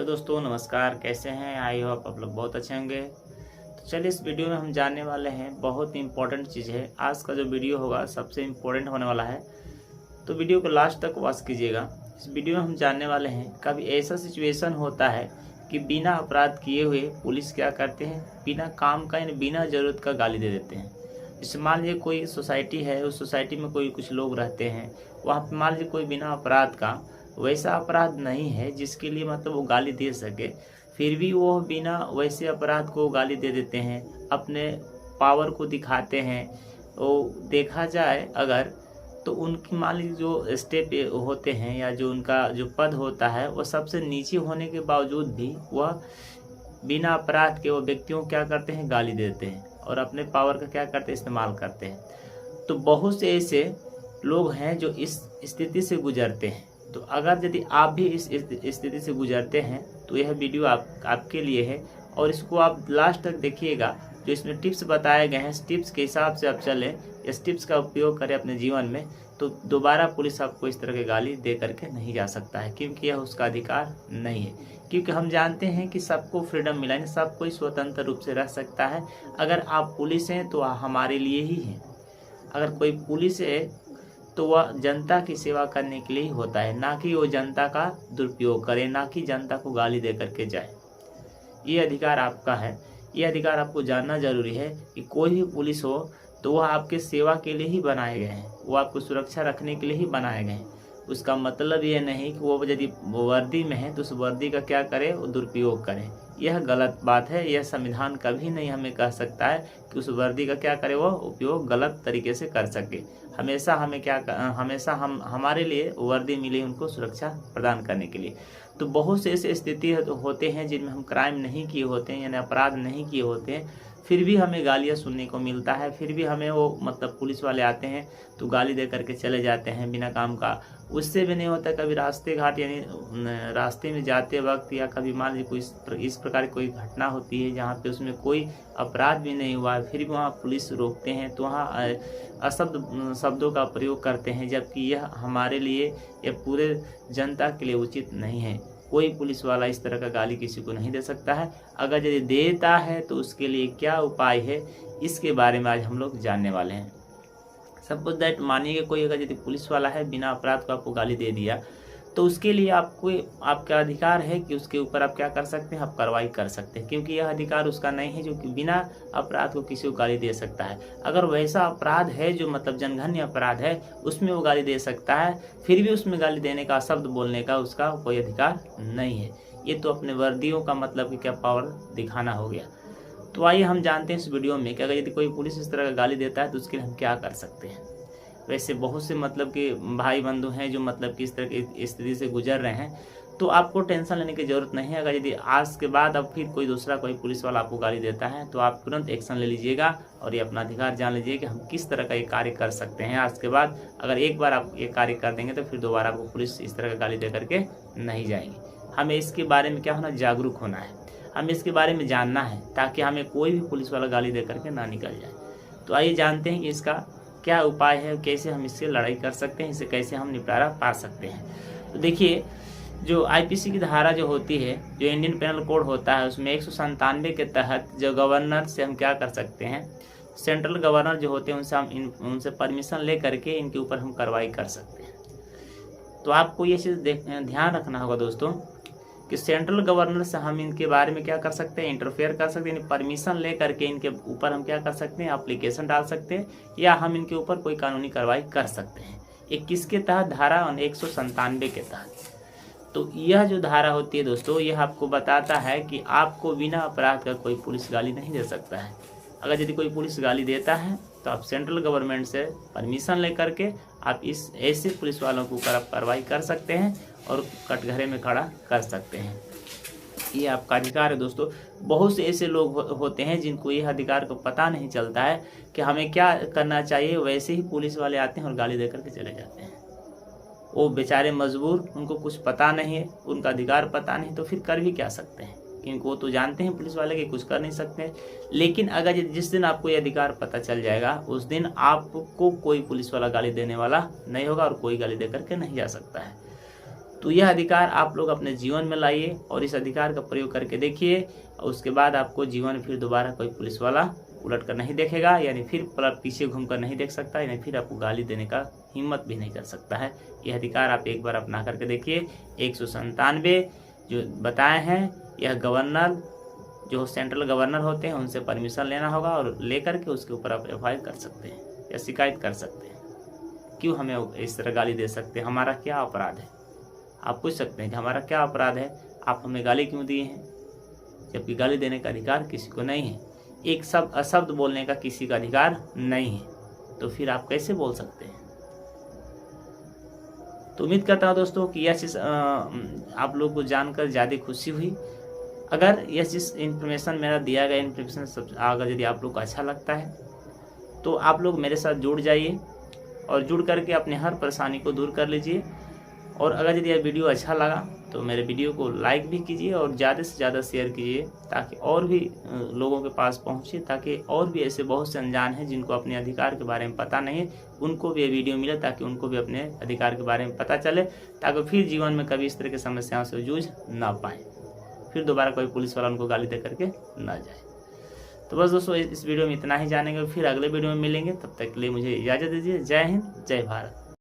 दोस्तों नमस्कार, कैसे हैं? आई होप आप लोग बहुत अच्छे होंगे। तो चलिए इस वीडियो में हम जानने वाले हैं, बहुत ही इंपॉर्टेंट चीज़ है। आज का जो वीडियो होगा सबसे इम्पोर्टेंट होने वाला है, तो वीडियो को लास्ट तक वॉच कीजिएगा। इस वीडियो में हम जानने वाले हैं, कभी ऐसा सिचुएशन होता है कि बिना अपराध किए हुए पुलिस क्या करते हैं, बिना काम का यानी बिना ज़रूरत का गाली दे देते हैं। जैसे मान लीजिए कोई सोसाइटी है, उस सोसाइटी में कोई कुछ लोग रहते हैं, वहाँ पे मान लीजिए कोई बिना अपराध का वैसा अपराध नहीं है जिसके लिए मतलब वो गाली दे सके, फिर भी वो बिना वैसे अपराध को गाली दे देते हैं, अपने पावर को दिखाते हैं। वो देखा जाए अगर तो उनकी मान लीजिए जो स्टेप होते हैं या जो उनका जो पद होता है वो सबसे नीचे होने के बावजूद भी वह बिना अपराध के वो व्यक्तियों को क्या करते हैं, गाली देते हैं और अपने पावर का क्या करते हैं, इस्तेमाल करते हैं। तो बहुत से ऐसे लोग हैं जो इस स्थिति से गुजरते हैं। तो अगर यदि आप भी इस स्थिति से गुजरते हैं तो यह वीडियो आपके लिए है और इसको आप लास्ट तक देखिएगा। जो इसमें टिप्स बताए गए हैं, इस टिप्स के हिसाब से आप चलें, इस टिप्स का उपयोग करें अपने जीवन में, तो दोबारा पुलिस आपको इस तरह की गाली दे करके नहीं जा सकता है, क्योंकि यह उसका अधिकार नहीं है। क्योंकि हम जानते हैं कि सबको फ्रीडम मिला है, सब कोई स्वतंत्र रूप से रह सकता है। अगर आप पुलिस हैं तो हमारे लिए ही हैं। अगर कोई पुलिस है तो वह जनता की सेवा करने के लिए ही होता है, ना कि वो जनता का दुरुपयोग करे, ना कि जनता को गाली दे करके जाए। ये अधिकार आपका है, ये अधिकार आपको जानना जरूरी है कि कोई भी पुलिस हो तो वह आपके सेवा के लिए ही बनाए गए हैं, वो आपको सुरक्षा रखने के लिए ही बनाए गए हैं। उसका मतलब ये नहीं कि वो यदि वर्दी में है तो उस वर्दी का क्या करे, वो दुरुपयोग करें। यह गलत बात है। यह संविधान कभी नहीं हमें कह सकता है कि उस वर्दी का क्या करे, वो उपयोग गलत तरीके से कर सके। हमेशा हम हमारे लिए वर्दी मिली उनको सुरक्षा प्रदान करने के लिए। तो बहुत से ऐसे स्थिति होते हैं जिनमें हम क्राइम नहीं किए होते हैं, यानी अपराध नहीं किए होते हैं, फिर भी हमें गालियाँ सुनने को मिलता है। फिर भी हमें वो मतलब पुलिस वाले आते हैं तो गाली दे करके चले जाते हैं बिना काम का। उससे भी नहीं होता, कभी रास्ते घाट यानी रास्ते में जाते वक्त या कभी मान लीजिए कोई इस प्रकार की कोई घटना होती है जहाँ पे उसमें कोई अपराध भी नहीं हुआ, फिर भी वहाँ पुलिस रोकते हैं तो वहाँ अशब्द शब्दों का प्रयोग करते हैं, जबकि यह हमारे लिए या पूरे जनता के लिए उचित नहीं है। कोई पुलिस वाला इस तरह का गाली किसी को नहीं दे सकता है। अगर यदि देता है तो उसके लिए क्या उपाय है, इसके बारे में आज हम लोग जानने वाले हैं। सपोज दैट मानिए कोई अगर यदि पुलिस वाला है बिना अपराध को आपको गाली दे दिया, तो उसके लिए आपका अधिकार है कि उसके ऊपर आप क्या कर सकते हैं, आप कार्रवाई कर सकते हैं, क्योंकि यह अधिकार उसका नहीं है जो कि बिना अपराध को किसी को गाली दे सकता है। अगर वैसा अपराध है जो मतलब जनघन्य अपराध है, उसमें वो गाली दे सकता है, फिर भी उसमें गाली देने का, शब्द बोलने का उसका कोई अधिकार नहीं है। ये तो अपने वर्दियों का मतलब कि क्या पावर दिखाना हो गया। तो आइए हम जानते हैं इस वीडियो में कि अगर यदि कोई पुलिस इस तरह का गाली देता है तो उसके लिए हम क्या कर सकते हैं। वैसे बहुत से मतलब कि भाई बंधु हैं जो मतलब कि इस तरह की स्थिति से गुजर रहे हैं, तो आपको टेंशन लेने की ज़रूरत नहीं है। अगर यदि आज के बाद अब फिर कोई दूसरा कोई पुलिस वाला आपको गाली देता है तो आप तुरंत एक्शन ले लीजिएगा और ये अपना अधिकार जान लीजिए कि हम किस तरह का ये कार्य कर सकते हैं। आज के बाद अगर एक बार आप ये कार्य कर देंगे तो फिर दोबारा आपको पुलिस इस तरह का गाली दे करके नहीं जाएगी। हमें इसके बारे में क्या होना, जागरूक होना है, हमें इसके बारे में जानना है, ताकि हमें कोई भी पुलिस वाला गाली दे करके ना निकल जाए। तो आइए जानते हैं कि इसका क्या उपाय है, कैसे हम इससे लड़ाई कर सकते हैं, इससे कैसे हम निपटारा पा सकते हैं। तो देखिए, जो आईपीसी की धारा जो होती है, जो इंडियन पेनल कोड होता है, उसमें 197 के तहत जो गवर्नर से हम क्या कर सकते हैं, सेंट्रल गवर्नर जो होते हैं उनसे हम उनसे परमिशन ले करके इनके ऊपर हम कार्रवाई कर सकते हैं। तो आपको ये चीज़ ध्यान रखना होगा दोस्तों कि सेंट्रल गवर्नर से हम इनके बारे में क्या कर सकते हैं, इंटरफेयर कर सकते हैं, परमिशन ले करके इनके ऊपर हम क्या कर सकते हैं, एप्लीकेशन डाल सकते हैं, या हम इनके ऊपर कोई कानूनी कार्रवाई कर सकते हैं। ये किसके तहत, धारा 197 के तहत। तो यह जो धारा होती है दोस्तों, यह आपको बताता है कि आपको बिना अपराध का कोई पुलिस गाली नहीं दे सकता है। अगर यदि कोई पुलिस गाली देता है तो आप सेंट्रल गवर्नमेंट से परमिशन ले करके आप इस ऐसे पुलिस वालों के ऊपर आप कार्रवाई कर सकते हैं और कटघरे में खड़ा कर सकते हैं। ये आपका अधिकार है दोस्तों। बहुत से ऐसे लोग होते हैं जिनको यह अधिकार को पता नहीं चलता है कि हमें क्या करना चाहिए, वैसे ही पुलिस वाले आते हैं और गाली दे करके चले जाते हैं। वो बेचारे मजबूर, उनको कुछ पता नहीं है, उनका अधिकार पता नहीं, तो फिर कर भी क्या सकते हैं, क्योंकि वो तो जानते हैं पुलिस वाले कि कुछ कर नहीं सकते। लेकिन अगर जिस दिन आपको ये अधिकार पता चल जाएगा, उस दिन आपको कोई पुलिस वाला गाली देने वाला नहीं होगा और कोई गाली दे करके नहीं जा सकता है। तो यह अधिकार आप लोग अपने जीवन में लाइए और इस अधिकार का प्रयोग करके देखिए, और उसके बाद आपको जीवन में फिर दोबारा कोई पुलिस वाला उलट कर नहीं देखेगा, यानी फिर पीछे घूमकर नहीं देख सकता, यानी फिर आपको गाली देने का हिम्मत भी नहीं कर सकता है। यह अधिकार आप एक बार अपना करके देखिए। 197 जो बताए हैं, यह गवर्नर जो सेंट्रल गवर्नर होते हैं उनसे परमिशन लेना होगा और लेकर के उसके ऊपर आप FIR कर सकते हैं या शिकायत कर सकते हैं। क्यों हमें इस तरह गाली दे सकते हैं, हमारा क्या अपराध है? आप पूछ सकते हैं कि हमारा क्या अपराध है, आप हमें गाली क्यों दिए हैं, जबकि गाली देने का अधिकार किसी को नहीं है, एक अशब्द बोलने का किसी का अधिकार नहीं है, तो फिर आप कैसे बोल सकते हैं? तो उम्मीद करता हूँ दोस्तों कि यह चीज़ आप लोग को जानकर ज़्यादा खुशी हुई। अगर यह चीज़ इन्फॉर्मेशन मेरा दिया गया इन्फॉर्मेशन अगर यदि आप लोग को अच्छा लगता है तो आप लोग मेरे साथ जुड़ जाइए और जुड़ करके अपने हर परेशानी को दूर कर लीजिए। और अगर यदि यह वीडियो अच्छा लगा तो मेरे वीडियो को लाइक भी कीजिए और ज़्यादा से ज़्यादा शेयर कीजिए, ताकि और भी लोगों के पास पहुँचे, ताकि और भी ऐसे बहुत से अनजान हैं जिनको अपने अधिकार के बारे में पता नहीं है, उनको भी ये वीडियो मिले, ताकि उनको भी अपने अधिकार के बारे में पता चले, ताकि फिर जीवन में कभी इस तरह की समस्याओं से जूझ ना पाएँ, फिर दोबारा कोई पुलिस वाला उनको गाली दे करके ना जाए। तो बस दोस्तों इस वीडियो में इतना ही जानेंगे, फिर अगले वीडियो में मिलेंगे। तब तक के लिए मुझे इजाज़त दीजिए। जय हिंद, जय भारत।